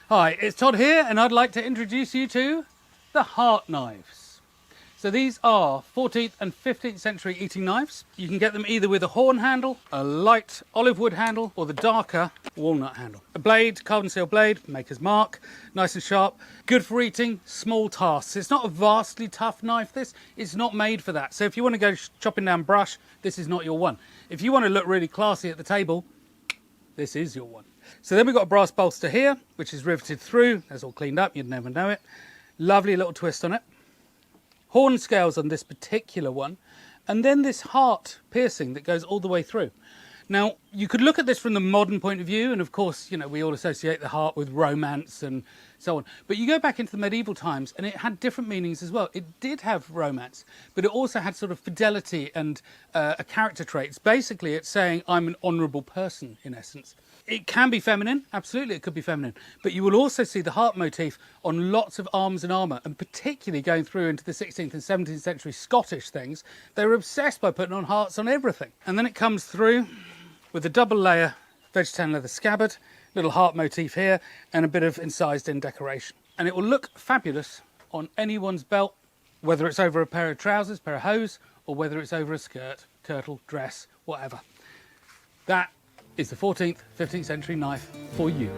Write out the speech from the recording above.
Hi, it's Todd here, and I'd like to introduce you to the heart knives. So these are 14th and 15th century eating knives. You can get them either with a horn handle, a light olive wood handle, or the darker walnut handle. A blade, carbon steel blade, maker's mark, nice and sharp, good for eating small tasks. It's not a vastly tough knife, this. It's not made for that. So if you want to go chopping down brush, this is not your one. If you want to look really classy at the table, this is your one. So then we've got a brass bolster here, which is riveted through. That's all cleaned up, you'd never know it. Lovely little twist on it. Horn scales on this particular one. And then this heart piercing that goes all the way through. Now, you could look at this from the modern point of view, and of course, you know, we all associate the heart with romance and so on. But you go back into the medieval times, and it had different meanings as well. It did have romance, but it also had sort of fidelity and a character traits. Basically, it's saying, I'm an honourable person, in essence. It can be feminine, absolutely it could be feminine, but you will also see the heart motif on lots of arms and armour, and particularly going through into the 16th and 17th century Scottish things. They were obsessed by putting on hearts on everything. And then it comes through with a double layer vegetarian leather scabbard, little heart motif here, and a bit of incised in decoration. And it will look fabulous on anyone's belt, whether it's over a pair of trousers, pair of hose, or whether it's over a skirt, kirtle, dress, whatever. That is the 14th, 15th century knife for you.